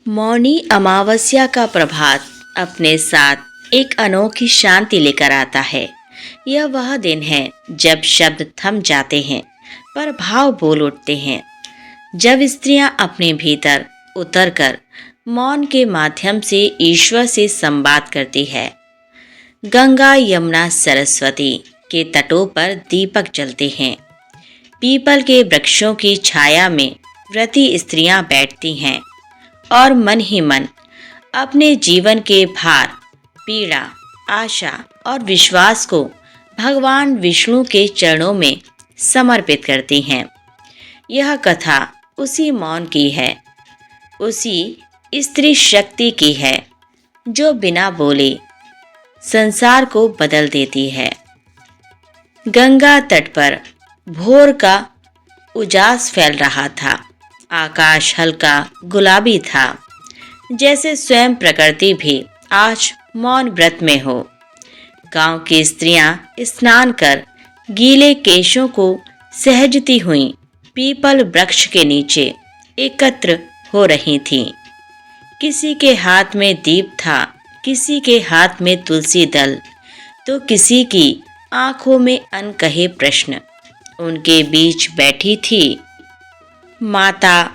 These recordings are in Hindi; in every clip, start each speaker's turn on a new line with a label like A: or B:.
A: मौनी अमावस्या का प्रभात अपने साथ एक अनोखी शांति लेकर आता है। यह वह दिन है जब शब्द थम जाते हैं पर भाव बोल उठते हैं। जब स्त्रियां अपने भीतर उतरकर मौन के माध्यम से ईश्वर से संवाद करती है। गंगा, यमुना, सरस्वती के तटों पर दीपक जलते हैं। पीपल के वृक्षों की छाया में व्रती स्त्रियां बैठती हैं और मन ही मन अपने जीवन के भार, पीड़ा, आशा और विश्वास को भगवान विष्णु के चरणों में समर्पित करती हैं। यह कथा उसी मौन की है, उसी स्त्री शक्ति की है जो बिना बोले संसार को बदल देती है। गंगा तट पर भोर का उजास फैल रहा था। आकाश हल्का गुलाबी था, जैसे स्वयं प्रकृति भी आज मौन व्रत में हो। गांव की स्त्रियां स्नान कर गीले केशों को सहजती हुई पीपल वृक्ष के नीचे एकत्र हो रही थीं। किसी के हाथ में दीप था, किसी के हाथ में तुलसी दल, तो किसी की आंखों में अनकहे प्रश्न। उनके बीच बैठी थी माता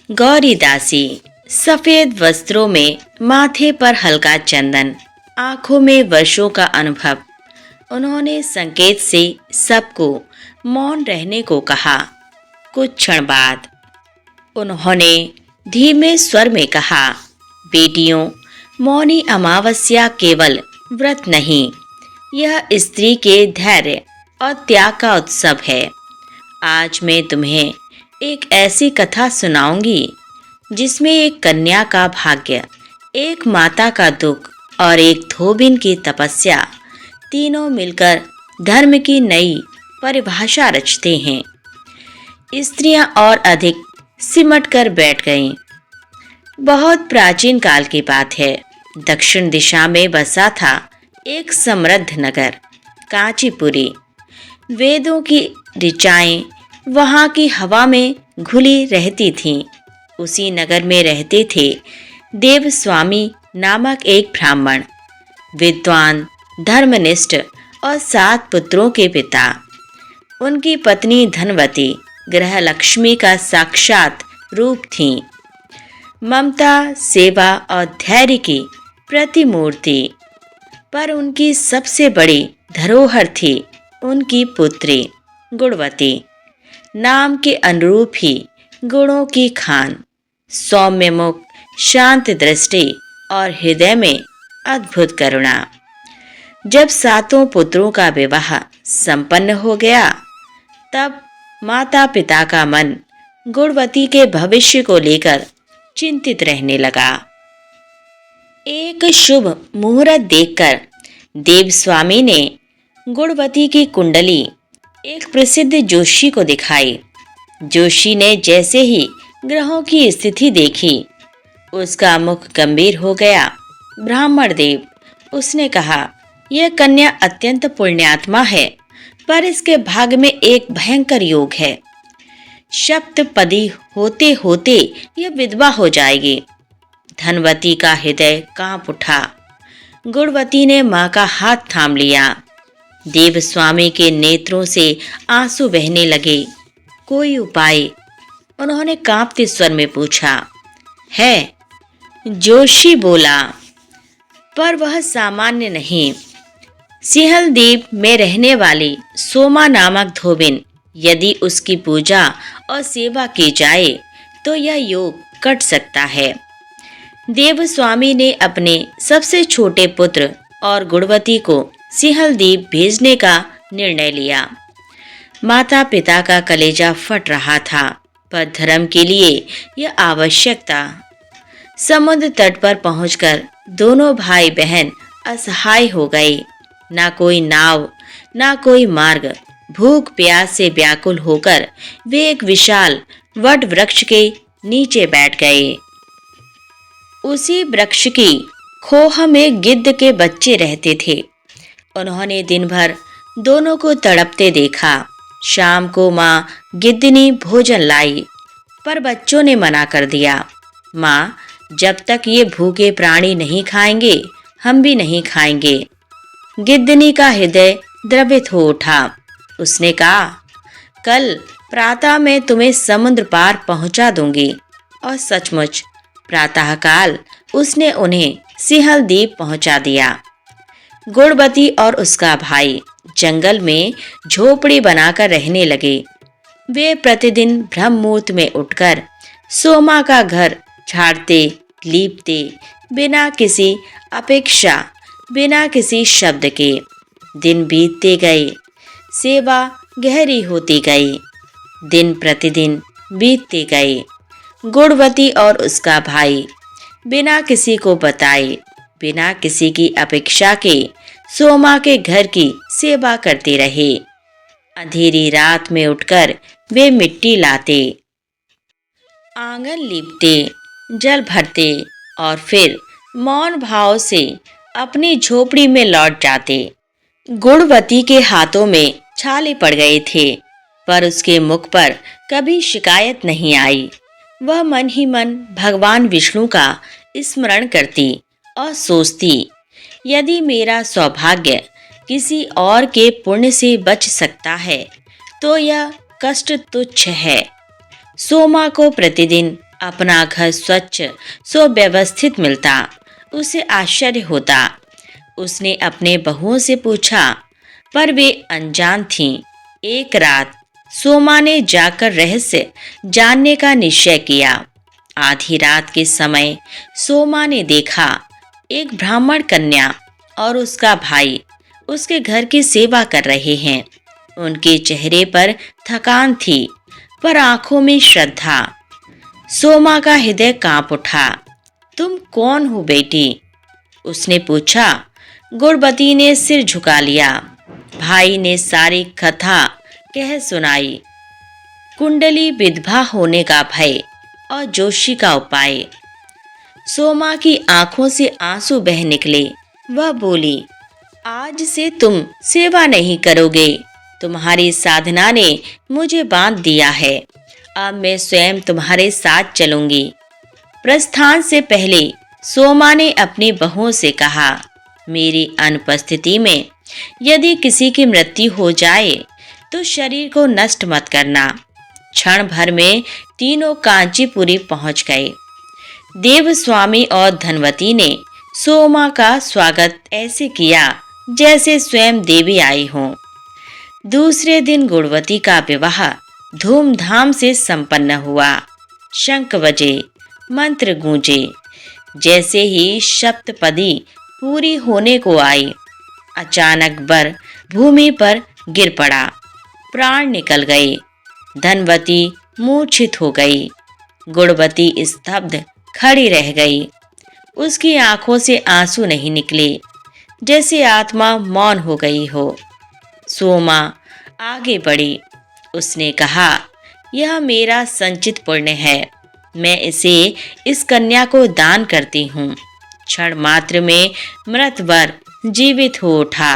A: गौरी दासी, सफेद वस्त्रों में, माथे पर हल्का चंदन, आंखों में वर्षों का अनुभव। उन्होंने संकेत से सबको मौन रहने को कहा। कुछ क्षण बाद उन्होंने धीमे स्वर में कहा, बेटियों, मौनी अमावस्या केवल व्रत नहीं, यह स्त्री के धैर्य और त्याग का उत्सव है। आज मैं तुम्हें एक ऐसी कथा सुनाऊंगी जिसमें एक कन्या का भाग्य, एक माता का दुख और एक धोबिन की तपस्या तीनों मिलकर धर्म की नई परिभाषा रचते हैं। स्त्रियां और अधिक सिमट कर बैठ गईं। बहुत प्राचीन काल की बात है। दक्षिण दिशा में बसा था एक समृद्ध नगर, कांचीपुरी। वेदों की ऋचाएं वहां की हवा में घुली रहती थीं। उसी नगर में रहते थे देवस्वामी नामक एक ब्राह्मण, विद्वान, धर्मनिष्ठ और 7 पुत्रों के पिता। उनकी पत्नी धनवती गृहलक्ष्मी का साक्षात रूप थीं। ममता, सेवा और धैर्य की प्रतिमूर्ति। पर उनकी सबसे बड़ी धरोहर थी उनकी पुत्री गुणवती। नाम के अनुरूप ही गुणों की खान, सौम्य मुख, शांत दृष्टि और हृदय में अद्भुत करुणा। जब 7 पुत्रों का विवाह संपन्न हो गया, तब माता पिता का मन गुणवती के भविष्य को लेकर चिंतित रहने लगा। एक शुभ मुहूर्त देखकर देवस्वामी ने गुणवती की कुंडली एक प्रसिद्ध जोशी को दिखाई। जोशी ने जैसे ही ग्रहों की स्थिति देखी, उसका मुख गंभीर हो गया। ब्राह्मण देव, उसने कहा, यह कन्या अत्यंत पुण्यात्मा है, पर इसके भाग्य में एक भयंकर योग है। सप्तपदी होते होते यह विधवा हो जाएगी। धनवती का हृदय कांप उठा। गुणवती ने मां का हाथ थाम लिया। देवस्वामी के नेत्रों से आंसू बहने लगे। कोई उपाय? उन्होंने कांपते स्वर में पूछा। है, जोशी बोला, पर वह सामान्य नहीं। सिंहलदीप में रहने वाली सोमा नामक धोबिन, यदि उसकी पूजा और सेवा की जाए तो यह योग कट सकता है। देवस्वामी ने अपने सबसे छोटे पुत्र और गुणवती को सिंहलदीप भेजने का निर्णय लिया। माता पिता का कलेजा फट रहा था, पर धर्म के लिए यह आवश्यक था। समुद्र तट पर पहुंचकर दोनों भाई बहन असहाय हो गए। ना कोई नाव, ना कोई मार्ग। भूख प्यास से व्याकुल होकर वे एक विशाल वट वृक्ष के नीचे बैठ गए। उसी वृक्ष की खोह में गिद्ध के बच्चे रहते थे। उन्होंने दिन भर दोनों को तड़पते देखा। शाम को माँ गिद्धनी भोजन लाई, पर बच्चों ने मना कर दिया। माँ, जब तक ये भूखे प्राणी नहीं खाएंगे, हम भी नहीं खाएंगे। गिद्धनी का हृदय द्रवित हो उठा। उसने कहा, कल प्रातः मैं तुम्हें समुद्र पार पहुंचा दूंगी। और सचमुच प्रातःकाल उसने उन्हें सिंहल द्वीप पहुंचा दिया। गुणवती और उसका भाई जंगल में झोपड़ी बनाकर रहने लगे। वे प्रतिदिन ब्रह्म मुहूर्त में उठकर सोमा का घर झाड़ते लीपते, बिना किसी अपेक्षा, बिना किसी शब्द के। दिन बीतते गए, सेवा गहरी होती गई। दिन प्रतिदिन बीतते गए। गुणवती और उसका भाई बिना किसी को बताए, बिना किसी की अपेक्षा के सोमा के घर की सेवा करते रहे। अंधेरी रात में उठकर वे मिट्टी लाते, आंगन लीपते, जल भरते और फिर मौन भाव से अपनी झोपड़ी में लौट जाते। गुणवती के हाथों में छाले पड़ गए थे, पर उसके मुख पर कभी शिकायत नहीं आई। वह मन ही मन भगवान विष्णु का स्मरण करती और सोचती, यदि मेरा सौभाग्य किसी और के पुण्य से बच सकता है तो यह कष्ट तुच्छ है। सोमा को प्रतिदिन अपना घर स्वच्छ सुव्यवस्थित मिलता। उसे आश्चर्य होता। उसने अपने बहुओं से पूछा, पर वे अनजान थीं। एक रात सोमा ने जाकर रहस्य जानने का निश्चय किया। आधी रात के समय सोमा ने देखा, एक ब्राह्मण कन्या और उसका भाई उसके घर की सेवा कर रहे हैं। उनके चेहरे पर थकान थी, पर आंखों में श्रद्धा। सोमा का हृदय कांप उठा। तुम कौन हो बेटी? उसने पूछा। गुणवती ने सिर झुका लिया। भाई ने सारी कथा कह सुनाई। कुंडली विधवा होने का भय और जोशी का उपाय। सोमा की आंखों से आंसू बह निकले। वह बोली, आज से तुम सेवा नहीं करोगे। तुम्हारी साधना ने मुझे बांध दिया है। अब मैं स्वयं तुम्हारे साथ चलूंगी। प्रस्थान से पहले सोमा ने अपनी बहुओं से कहा, मेरी अनुपस्थिति में यदि किसी की मृत्यु हो जाए तो शरीर को नष्ट मत करना। क्षण भर में तीनों कांचीपुरी पहुंच गए। देवस्वामी और धनवती ने सोमा का स्वागत ऐसे किया जैसे स्वयं देवी आई हों। दूसरे दिन गुणवती का विवाह धूमधाम से संपन्न हुआ। शंख बजे, मंत्र गूंजे। जैसे ही सप्तपदी पूरी होने को आई, अचानक वर भूमि पर गिर पड़ा। प्राण निकल गए। धनवती मूर्छित हो गई। गुणवती स्तब्ध खड़ी रह गई। उसकी आंखों से आंसू नहीं निकले, जैसे आत्मा मौन हो गई हो। सोमा आगे बढ़ी। उसने कहा, यह मेरा संचित पुण्य है। मैं इसे इस कन्या को दान करती हूँ। क्षण मात्र में मृत वर जीवित हो उठा।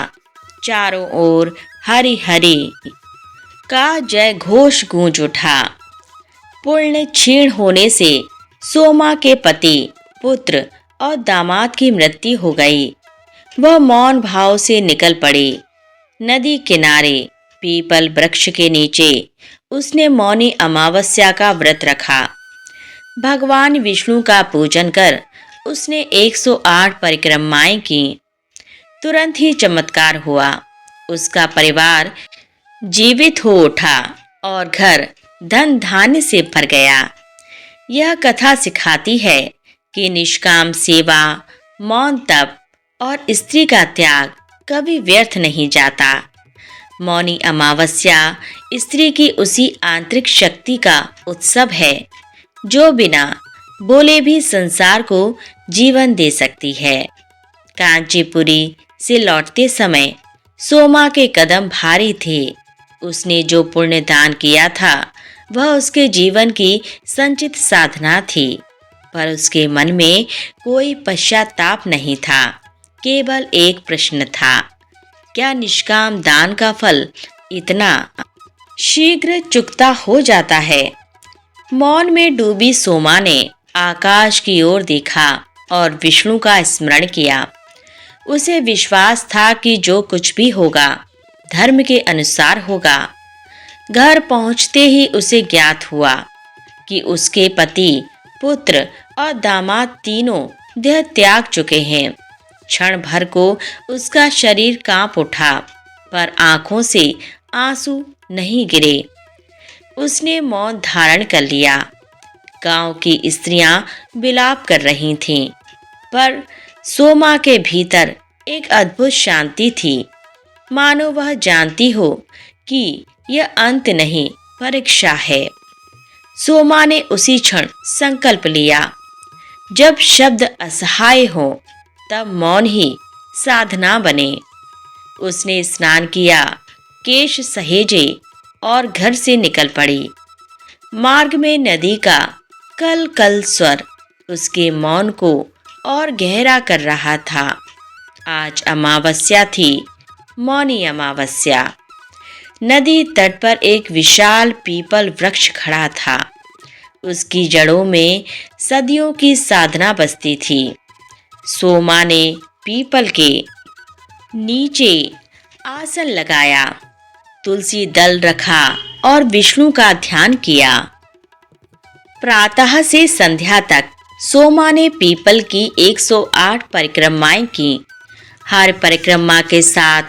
A: चारों ओर हरि हरि का जय घोष गूंज उठा। पुण्य क्षीण होने से सोमा के पति, पुत्र और दामाद की मृत्यु हो गई। वह मौन भाव से निकल पड़े। नदी किनारे पीपल वृक्ष के नीचे उसने मौनी अमावस्या का व्रत रखा। भगवान विष्णु का पूजन कर उसने 108 परिक्रमाएं की। तुरंत ही चमत्कार हुआ। उसका परिवार जीवित हो उठा और घर धन धान्य से भर गया। यह कथा सिखाती है कि निष्काम सेवा, मौन तप और स्त्री का त्याग कभी व्यर्थ नहीं जाता। मौनी अमावस्या स्त्री की उसी आंतरिक शक्ति का उत्सव है जो बिना बोले भी संसार को जीवन दे सकती है। कांचीपुरी से लौटते समय सोमा के कदम भारी थे। उसने जो पुण्य दान किया था वह उसके जीवन की संचित साधना थी, पर उसके मन में कोई पश्चाताप नहीं था। केवल एक प्रश्न था, क्या निष्काम दान का फल इतना शीघ्र चुकता हो जाता है? मौन में डूबी सोमा ने आकाश की ओर देखा और विष्णु का स्मरण किया। उसे विश्वास था कि जो कुछ भी होगा धर्म के अनुसार होगा। घर पहुंचते ही उसे ज्ञात हुआ कि उसके पति, पुत्र और दामाद तीनों देह त्याग चुके हैं। क्षण भर को उसका शरीर कांप उठा, पर आंखों से आंसू नहीं गिरे। उसने मौन धारण कर लिया। गांव की स्त्रियां विलाप कर रही थीं, पर सोमा के भीतर एक अद्भुत शांति थी, मानो वह जानती हो कि यह अंत नहीं, परीक्षा है। सोमा ने उसी क्षण संकल्प लिया, जब शब्द असहाय हो तब मौन ही साधना बने। उसने स्नान किया, केश सहेजे और घर से निकल पड़ी। मार्ग में नदी का कल कल स्वर उसके मौन को और गहरा कर रहा था। आज अमावस्या थी, मौनी अमावस्या। नदी तट पर एक विशाल पीपल वृक्ष खड़ा था। उसकी जड़ों में सदियों की साधना बसती थी। सोमा ने पीपल के नीचे आसन लगाया, तुलसी दल रखा और विष्णु का ध्यान किया। प्रातः से संध्या तक सोमा ने पीपल की 108 परिक्रमाएं की। हर परिक्रमा के साथ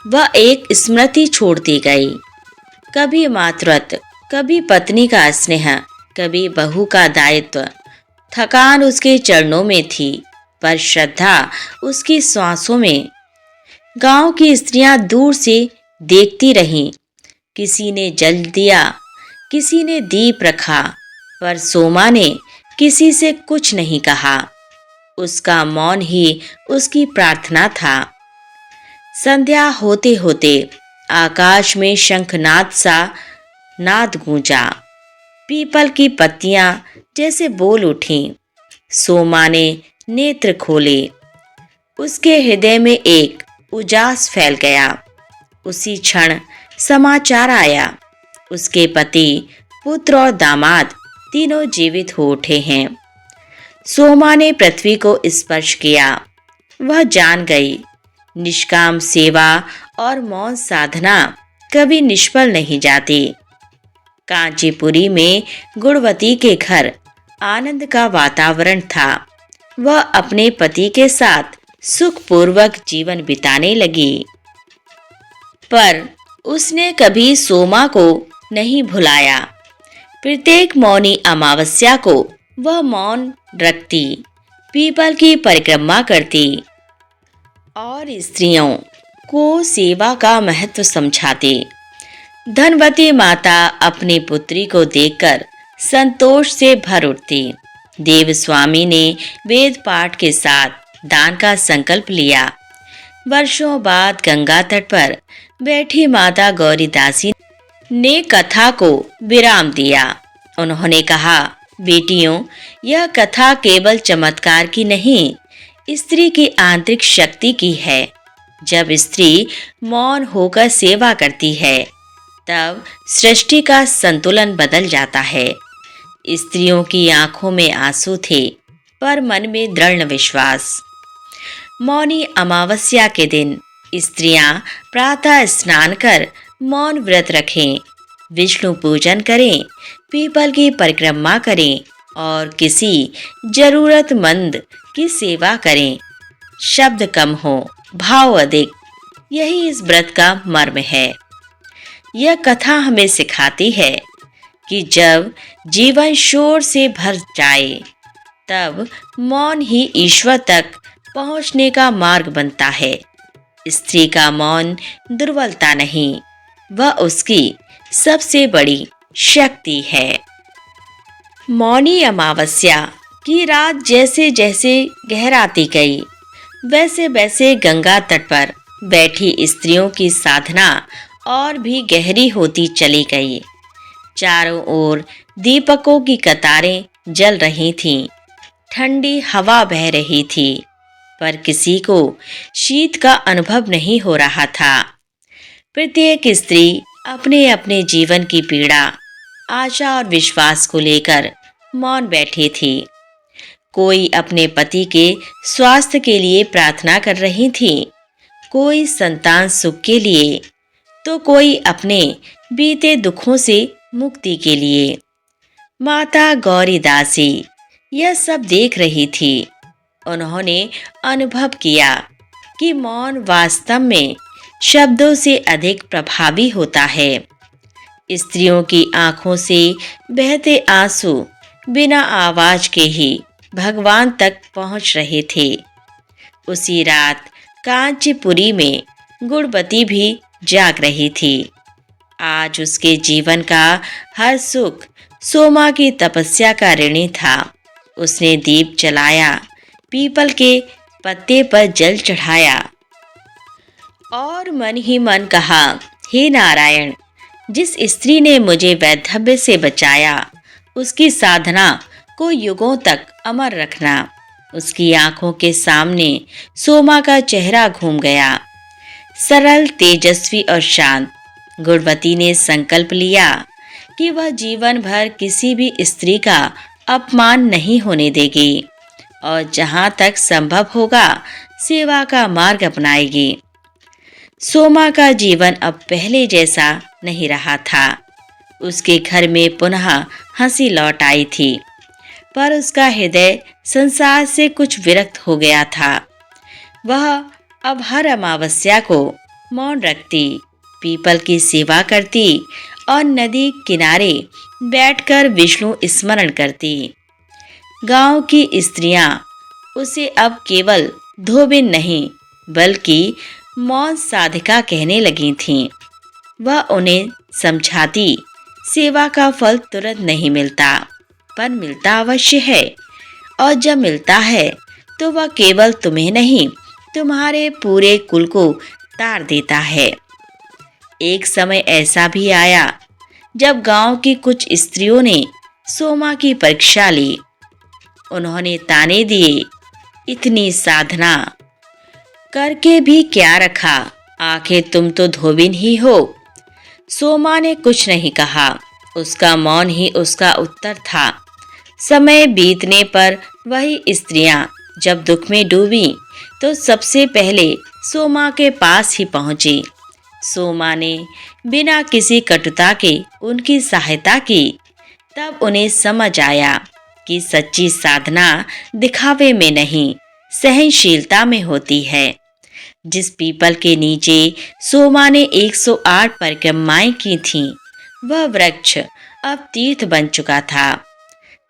A: वह एक स्मृति छोड़ती गई। कभी मातृत्व, कभी पत्नी का स्नेह, कभी बहू का दायित्व। थकान उसके चरणों में थी, पर श्रद्धा उसकी सांसों में। गांव की स्त्रियां दूर से देखती रहीं। किसी ने जल दिया, किसी ने दीप रखा, पर सोमा ने किसी से कुछ नहीं कहा। उसका मौन ही उसकी प्रार्थना था। संध्या होते होते आकाश में शंखनाद सा नाद गूंजा। पीपल की पत्तियां जैसे बोल उठीं। सोमा ने नेत्र खोले। उसके हृदय में एक उजास फैल गया। उसी क्षण समाचार आया, उसके पति, पुत्र और दामाद तीनों जीवित हो उठे हैं। सोमा ने पृथ्वी को स्पर्श किया। वह जान गई, निष्काम सेवा और मौन साधना कभी निष्फल नहीं जाती। कांचीपुरी में गुणवती के घर आनंद का वातावरण था। वह अपने पति के साथ सुखपूर्वक जीवन बिताने लगी। पर उसने कभी सोमा को नहीं भुलाया। प्रत्येक मौनी अमावस्या को वह मौन रखती, पीपल की परिक्रमा करती और स्त्रियों को सेवा का महत्व समझाती। धनवती माता अपनी पुत्री को देखकर संतोष से भर उठती। देवस्वामी ने वेद पाठ के साथ दान का संकल्प लिया। वर्षों बाद गंगा तट पर बैठी माता गौरीदासी ने कथा को विराम दिया। उन्होंने कहा, बेटियों, यह कथा केवल चमत्कार की नहीं, स्त्री की आंतरिक शक्ति की है। जब स्त्री मौन होकर सेवा करती है, तब सृष्टि का संतुलन बदल जाता है। स्त्रियों की आंखों में आंसू थे, पर मन में दृढ़ विश्वास। मौनी अमावस्या के दिन स्त्रियां प्रातः स्नान कर मौन व्रत रखें, विष्णु पूजन करें, पीपल की परिक्रमा करें और किसी जरूरतमंद की सेवा करें। शब्द कम हो, भाव अधिक, यही इस व्रत का मर्म है। यह कथा हमें सिखाती है कि जब जीवन शोर से भर जाए, तब मौन ही ईश्वर तक पहुंचने का मार्ग बनता है। स्त्री का मौन दुर्बलता नहीं, वह उसकी सबसे बड़ी शक्ति है। मौनी अमावस्या की रात जैसे जैसे गहराती गई, वैसे वैसे गंगा तट पर बैठी स्त्रियों की साधना और भी गहरी होती चली गई। चारों ओर दीपकों की कतारें जल रही थीं, ठंडी हवा बह रही थी, पर किसी को शीत का अनुभव नहीं हो रहा था। प्रत्येक स्त्री अपने अपने जीवन की पीड़ा, आशा और विश्वास को लेकर मौन बैठी थी। कोई अपने पति के स्वास्थ्य के लिए प्रार्थना कर रही थी, कोई संतान सुख के लिए, तो कोई अपने बीते दुखों से मुक्ति के लिए। माता गौरी दासी यह सब देख रही थी। उन्होंने अनुभव किया कि मौन वास्तव में शब्दों से अधिक प्रभावी होता है। स्त्रियों की आंखों से बहते आंसू बिना आवाज के ही भगवान तक पहुंच रहे थे। उसी रात कांचीपुरी में गुणवती भी जाग रही थी। आज उसके जीवन का हर सुख सोमा की तपस्या का ऋणी था। उसने दीप जलाया, पीपल के पत्ते पर जल चढ़ाया और मन ही मन कहा, हे नारायण, जिस स्त्री ने मुझे वैधव्य से बचाया, उसकी साधना को युगों तक अमर रखना। उसकी आंखों के सामने सोमा का चेहरा घूम गया, सरल, तेजस्वी और शांत। गुणवती ने संकल्प लिया कि वह जीवन भर किसी भी स्त्री का अपमान नहीं होने देगी और जहां तक संभव होगा सेवा का मार्ग अपनाएगी। सोमा का जीवन अब पहले जैसा नहीं रहा था। उसके घर में पुनः हंसी लौट आई थी, पर उसका हृदय संसार से कुछ विरक्त हो गया था। वह अब हर अमावस्या को मौन रखती, पीपल की सेवा करती और नदी किनारे बैठकर विष्णु स्मरण करती। गांव की स्त्रियां उसे अब केवल धोबिन नहीं बल्कि मौन साधिका कहने लगी थीं। वह उन्हें समझाती, सेवा का फल तुरंत नहीं मिलता, पर मिलता अवश्य है, और जब मिलता है तो वह केवल तुम्हें नहीं, तुम्हारे पूरे कुल को तार देता है। एक समय ऐसा भी आया जब गांव की कुछ स्त्रियों ने सोमा की परीक्षा ली। उन्होंने ताने दिए, इतनी साधना करके भी क्या रखा, आखिर तुम तो धोबिन ही हो। सोमा ने कुछ नहीं कहा, उसका मौन ही उसका उत्तर था। समय बीतने पर वही स्त्रियां जब दुख में डूबी तो सबसे पहले सोमा के पास ही पहुंची। सोमा ने बिना किसी कटुता के उनकी सहायता की। तब उन्हें समझ आया कि सच्ची साधना दिखावे में नहीं, सहनशीलता में होती है। जिस पीपल के नीचे सोमा ने 108 परिक्रमाएं की थीं, वह वृक्ष अब तीर्थ बन चुका था।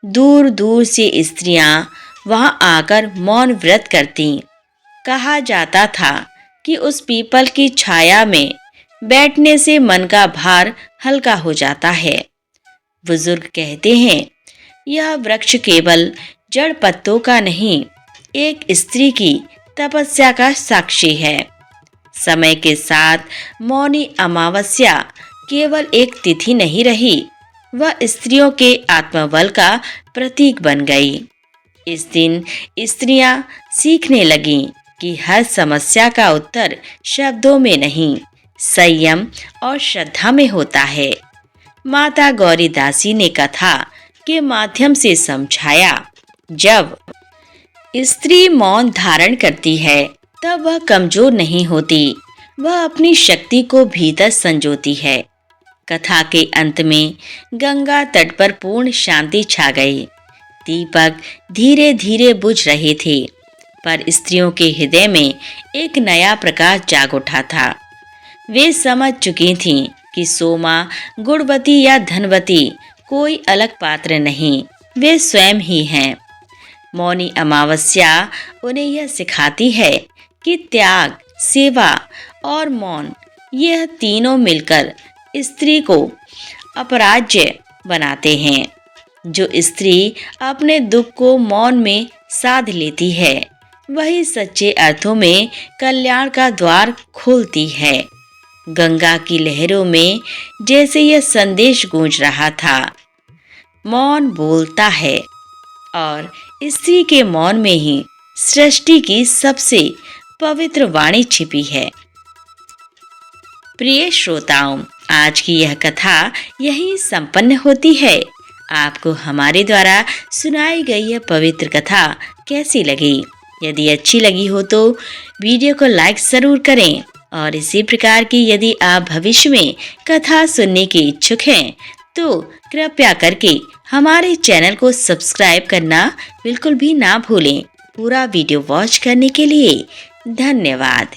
A: दूर दूर से स्त्रियां वहां आकर मौन व्रत करती। कहा जाता था कि उस पीपल की छाया में बैठने से मन का भार हल्का हो जाता है। बुजुर्ग कहते हैं, यह वृक्ष केवल जड़ पत्तों का नहीं, एक स्त्री की तपस्या का साक्षी है। समय के साथ मौनी अमावस्या केवल एक तिथि नहीं रही, वह स्त्रियों के आत्मबल का प्रतीक बन गई। इस दिन स्त्रियां सीखने लगीं कि हर समस्या का उत्तर शब्दों में नहीं, संयम और श्रद्धा में होता है। माता गौरी दासी ने कथा के माध्यम से समझाया, जब स्त्री मौन धारण करती है तब वह कमजोर नहीं होती, वह अपनी शक्ति को भीतर संजोती है। कथा के अंत में गंगा तट पर पूर्ण शांति छा गई। दीपक धीरे धीरे बुझ रहे थे, पर स्त्रियों के हृदय में एक नया प्रकाश जाग उठा था। वे समझ चुकी थीं कि सोमा, गुणवती या धनवती कोई अलग पात्र नहीं, वे स्वयं ही हैं। मौनी अमावस्या उन्हें यह सिखाती है कि त्याग, सेवा और मौन, यह तीनों मिलकर स्त्री को अपराज्य बनाते हैं। जो स्त्री अपने दुख को मौन में साध लेती है, वही सच्चे अर्थों में कल्याण का द्वार खोलती है। गंगा की लहरों में जैसे यह संदेश गूंज रहा था, मौन बोलता है, और स्त्री के मौन में ही सृष्टि की सबसे पवित्र वाणी छिपी है। प्रिय श्रोताओं, आज की यह कथा यहीं संपन्न होती है। आपको हमारे द्वारा सुनाई गई यह पवित्र कथा कैसी लगी। यदि अच्छी लगी हो तो वीडियो को लाइक ज़रूर करें और इसी प्रकार की यदि आप भविष्य में कथा सुनने के इच्छुक हैं तो कृपया करके हमारे चैनल को सब्सक्राइब करना बिल्कुल भी ना भूलें। पूरा वीडियो वॉच करने के लिए धन्यवाद।